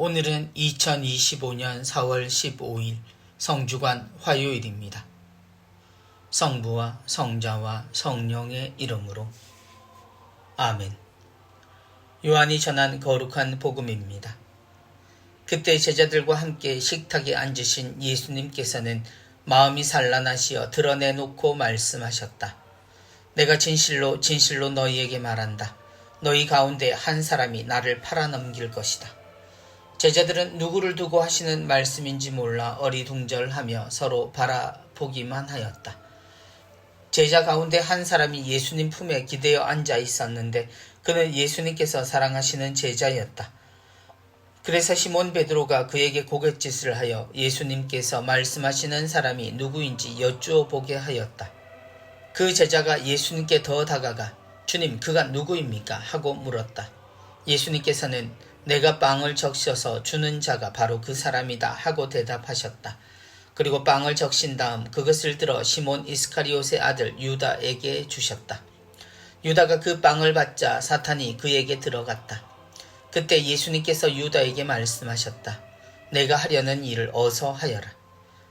오늘은 2025년 4월 15일 성주간 화요일입니다. 성부와 성자와 성령의 이름으로 아멘. 요한이 전한 거룩한 복음입니다. 그때 제자들과 함께 식탁에 앉으신 예수님께서는 마음이 산란하시어 드러내놓고 말씀하셨다. 내가 진실로 진실로 너희에게 말한다. 너희 가운데 한 사람이 나를 팔아넘길 것이다. 제자들은 누구를 두고 하시는 말씀인지 몰라 어리둥절하며 서로 바라보기만 하였다. 제자 가운데 한 사람이 예수님 품에 기대어 앉아 있었는데 그는 예수님께서 사랑하시는 제자였다. 그래서 시몬 베드로가 그에게 고갯짓을 하여 예수님께서 말씀하시는 사람이 누구인지 여쭈어 보게 하였다. 그 제자가 예수님께 더 다가가 주님, 그가 누구입니까? 하고 물었다. 예수님께서는 내가 빵을 적셔서 주는 자가 바로 그 사람이다 하고 대답하셨다. 그리고 빵을 적신 다음 그것을 들어 시몬 이스카리옷의 아들 유다에게 주셨다. 유다가 그 빵을 받자 사탄이 그에게 들어갔다. 그때 예수님께서 유다에게 말씀하셨다. 내가 하려는 일을 어서 하여라.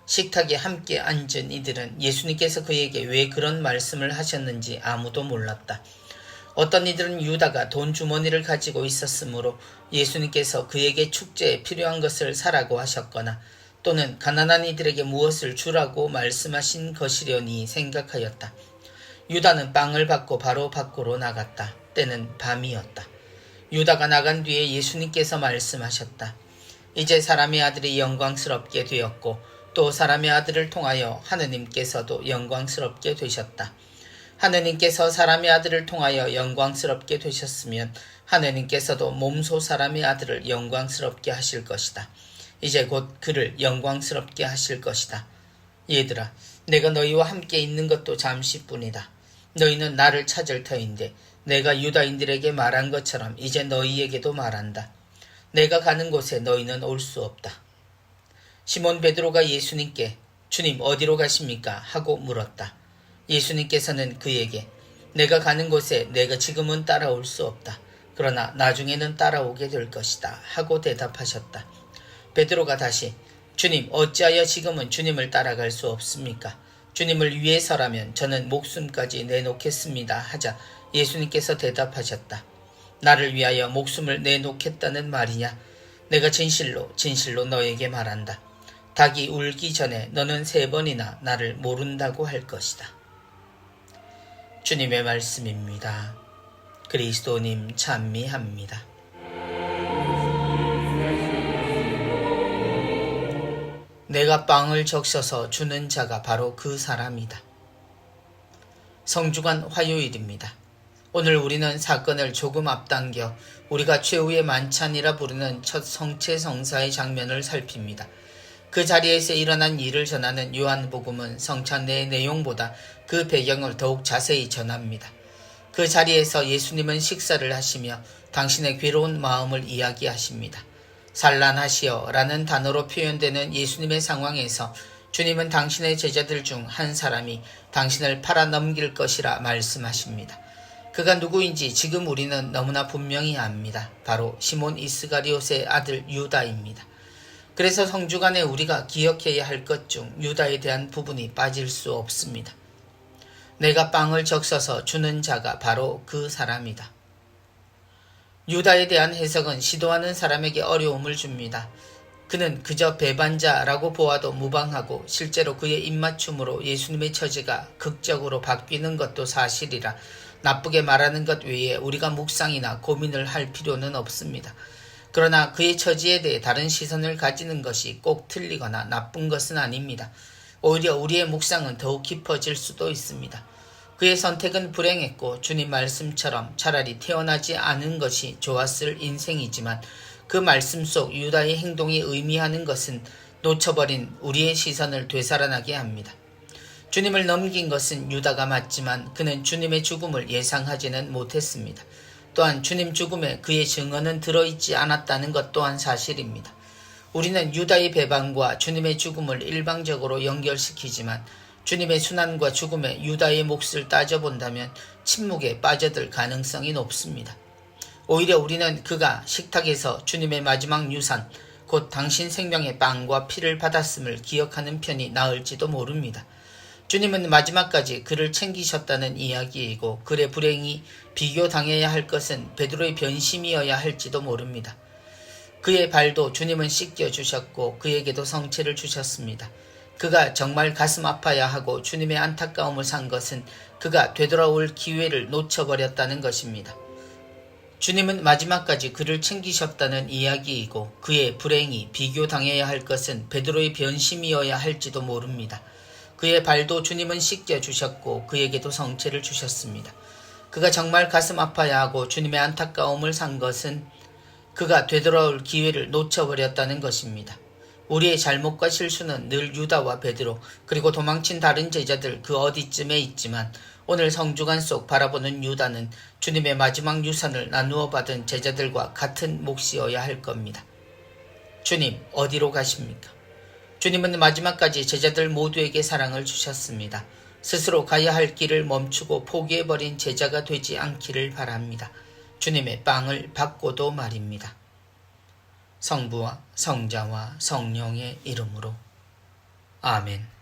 식탁에 함께 앉은 이들은 예수님께서 그에게 왜 그런 말씀을 하셨는지 아무도 몰랐다. 어떤 이들은 유다가 돈 주머니를 가지고 있었으므로 예수님께서 그에게 축제에 필요한 것을 사라고 하셨거나 또는 가난한 이들에게 무엇을 주라고 말씀하신 것이려니 생각하였다. 유다는 빵을 받고 바로 밖으로 나갔다. 때는 밤이었다. 유다가 나간 뒤에 예수님께서 말씀하셨다. 이제 사람의 아들이 영광스럽게 되었고 또 사람의 아들을 통하여 하느님께서도 영광스럽게 되셨다. 하느님께서 사람의 아들을 통하여 영광스럽게 되셨으면 하느님께서도 몸소 사람의 아들을 영광스럽게 하실 것이다. 이제 곧 그를 영광스럽게 하실 것이다. 얘들아, 내가 너희와 함께 있는 것도 잠시뿐이다. 너희는 나를 찾을 터인데 내가 유다인들에게 말한 것처럼 이제 너희에게도 말한다. 내가 가는 곳에 너희는 올 수 없다. 시몬 베드로가 예수님께 주님 어디로 가십니까? 하고 물었다. 예수님께서는 그에게 내가 가는 곳에 내가 지금은 따라올 수 없다. 그러나 나중에는 따라오게 될 것이다. 하고 대답하셨다. 베드로가 다시 주님 어찌하여 지금은 주님을 따라갈 수 없습니까? 주님을 위해서라면 저는 목숨까지 내놓겠습니다. 하자 예수님께서 대답하셨다. 나를 위하여 목숨을 내놓겠다는 말이냐? 내가 진실로 진실로 너에게 말한다. 닭이 울기 전에 너는 3번이나 나를 모른다고 할 것이다. 주님의 말씀입니다. 그리스도님 찬미합니다. 내가 빵을 적셔서 주는 자가 바로 그 사람이다. 성주간 화요일입니다. 오늘 우리는 사건을 조금 앞당겨 우리가 최후의 만찬이라 부르는 첫 성체성사의 장면을 살핍니다. 그 자리에서 일어난 일을 전하는 요한복음은 성찬례의 내용보다 그 배경을 더욱 자세히 전합니다. 그 자리에서 예수님은 식사를 하시며 당신의 괴로운 마음을 이야기하십니다. 산란하시어 라는 단어로 표현되는 예수님의 상황에서 주님은 당신의 제자들 중 한 사람이 당신을 팔아넘길 것이라 말씀하십니다. 그가 누구인지 지금 우리는 너무나 분명히 압니다. 바로 시몬 이스가리옷의 아들 유다입니다. 그래서 성주간에 우리가 기억해야 할 것 중 유다에 대한 부분이 빠질 수 없습니다. 내가 빵을 적셔서 주는 자가 바로 그 사람이다. 유다에 대한 해석은 시도하는 사람에게 어려움을 줍니다. 그는 그저 배반자라고 보아도 무방하고 실제로 그의 입맞춤으로 예수님의 처지가 극적으로 바뀌는 것도 사실이라 나쁘게 말하는 것 외에 우리가 묵상이나 고민을 할 필요는 없습니다. 그러나 그의 처지에 대해 다른 시선을 가지는 것이 꼭 틀리거나 나쁜 것은 아닙니다. 오히려 우리의 묵상은 더욱 깊어질 수도 있습니다. 그의 선택은 불행했고 주님 말씀처럼 차라리 태어나지 않은 것이 좋았을 인생이지만 그 말씀 속 유다의 행동이 의미하는 것은 놓쳐버린 우리의 시선을 되살아나게 합니다. 주님을 넘긴 것은 유다가 맞지만 그는 주님의 죽음을 예상하지는 못했습니다. 또한 주님 죽음에 그의 증언은 들어있지 않았다는 것 또한 사실입니다. 우리는 유다의 배반과 주님의 죽음을 일방적으로 연결시키지만 주님의 순환과 죽음에 유다의 몫을 따져본다면 침묵에 빠져들 가능성이 높습니다. 오히려 우리는 그가 식탁에서 주님의 마지막 유산, 곧 당신 생명의 빵과 피를 받았음을 기억하는 편이 나을지도 모릅니다. 주님은 마지막까지 그를 챙기셨다는 이야기이고 그의 불행이 비교당해야 할 것은 베드로의 변심이어야 할지도 모릅니다. 그의 발도 주님은 씻겨주셨고 그에게도 성체를 주셨습니다. 그가 정말 가슴 아파야 하고 주님의 안타까움을 산 것은 그가 되돌아올 기회를 놓쳐버렸다는 것입니다. 주님은 마지막까지 그를 챙기셨다는 이야기이고 그의 불행이 비교당해야 할 것은 베드로의 변심이어야 할지도 모릅니다. 그의 발도 주님은 씻겨주셨고 그에게도 성체를 주셨습니다. 그가 정말 가슴 아파야 하고 주님의 안타까움을 산 것은 그가 되돌아올 기회를 놓쳐버렸다는 것입니다. 우리의 잘못과 실수는 늘 유다와 베드로 그리고 도망친 다른 제자들 그 어디쯤에 있지만 오늘 성주관 속 바라보는 유다는 주님의 마지막 유산을 나누어 받은 제자들과 같은 몫이어야 할 겁니다. 주님 어디로 가십니까? 주님은 마지막까지 제자들 모두에게 사랑을 주셨습니다. 스스로 가야 할 길을 멈추고 포기해버린 제자가 되지 않기를 바랍니다. 주님의 빵을 받고도 말입니다. 성부와 성자와 성령의 이름으로 아멘.